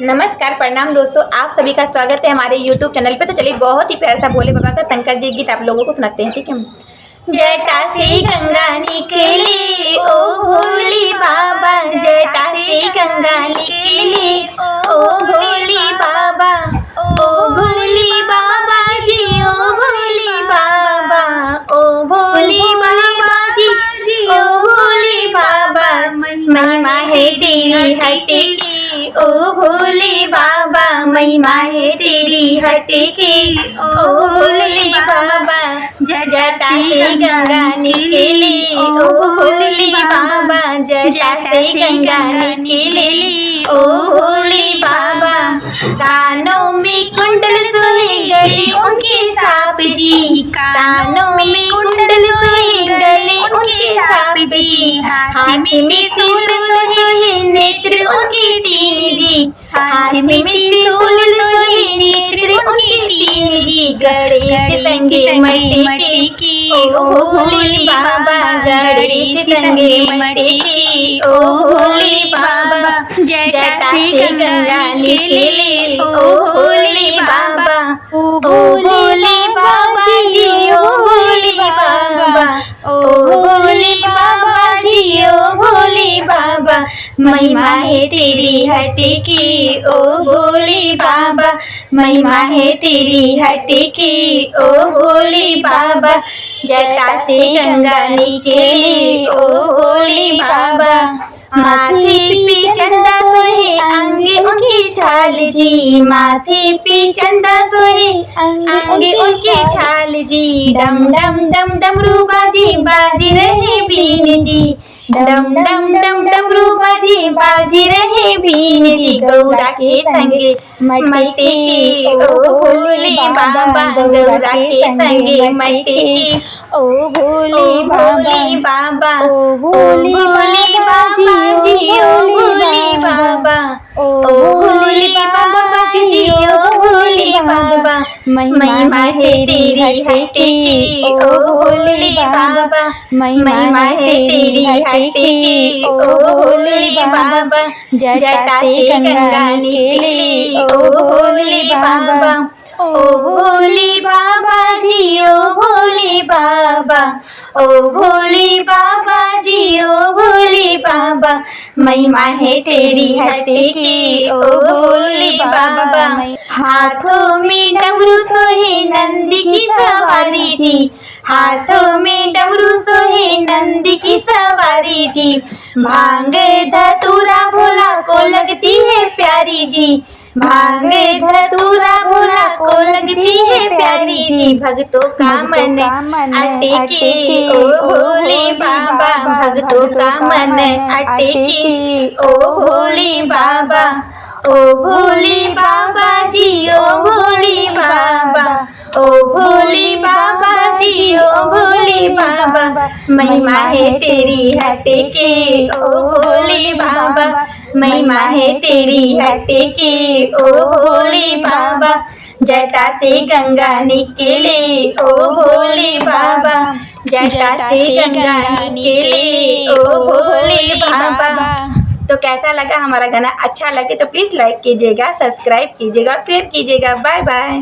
नमस्कार प्रणाम दोस्तों, आप सभी का स्वागत है हमारे YouTube चैनल पे। तो चलिए बहुत ही प्यारा सा भोले बाबा का शंकर जी गीत आप लोगों को सुनाते हैं, ठीक है। जटा से गंगा निकली ओ भोले बाबा, जटा से गंगा निकली ओ भोले बाबा, ओ भोले बाबा जी, ओ भोले बाबा, ओ भोले बाबा जी, ओ भोले बाबा। महिमा है तेरी हटे की ओ भोले बाबा, महिमा है तेरी हटे की ओ भोले बाबा। जटा से गंगा निकली ओ भोले बाबा, जटा से गंगा निकली ओ भोले बाबा। कानों में कुंडल सोहे गले उनके सांप जी, कानों में कुंडल सोहे गले उनके सांप जी। हाथ में त्रिशूल सोहे नेत्र उनके तीन जी, हाथ में त्रिशूल सोहे नेत्र उनके तीन जी। गणेश संगे मटे की ओ भोले बाबा, गणेश संगे मटे की ओ भोले बाबा। जटा से गंगा निकले ओ भोले बाबा, ओ भोले बाबा जी, ओ भोले बाबा, ओ भोले बाबा जी, ओ भोले बाबा। महिमा है तेरी हटे की ओ भोले बाबा, महिमा है तेरी हटे की ओ भोले बाबा। जटा से गंगा निकली ओ भोले बाबा। माथे पे चंदा सोहे अंगे उनके छाल जी, माथे पे चंदा सोहे अंगे उनके छाल जी। डम डम डम डमरू बाजी बाजी रहे बीन जी, डम डम डम डमरू बाजी बाजी रहे बीन जी। गौरा के संगे मटे के ओ भोले बाबा, गौरा के संगे मटे के ओ भोले बाबा, ओ भोले बाबा जी, ओ भोले बाबा, ओ भोले बाबा जी, ओ भोले बाबा। महिमा है तेरी हटे की ओ भोले बाबा, महिमा है तेरी हटे की ओ भोले बाबा। जटा से गंगा निकली ओ भोले बाबा, ओ भोले बाबा जी, ओ भोले बाबा, ओ भोले बाबा जी, ओ भोले बाबा। महिमा है तेरी हटे की ओ भोले बाबा। हाथों में डमरू सोहे नंदी की सवारी जी, हाथों में डमरू सोहे नंदी की सवारी जी। भांग धतूरा भोला को लगती है प्यारी जी, भांग धतूरा भोला को लगती है प्यारी जी। भक्तों का मन अटके ओ भोले बाबा, भक्तों का मन अटके ओ भोले बाबा, ओ भोले बाबा जी, ओ भोले बाबा, ओ भोले बाबा जी, ओ भोले बाबा। महिमा है तेरी हटे के ओ भोले बाबा, महिमा है तेरी हटे के ओ भोले बाबा। जटा से गंगा निकले ओ भोले बाबा, जटा से गंगा निकले ओ भोले बाबा। तो कैसा लगा हमारा गाना? अच्छा लगे तो प्लीज़ लाइक कीजिएगा, सब्सक्राइब कीजिएगा, शेयर कीजिएगा। Bye bye.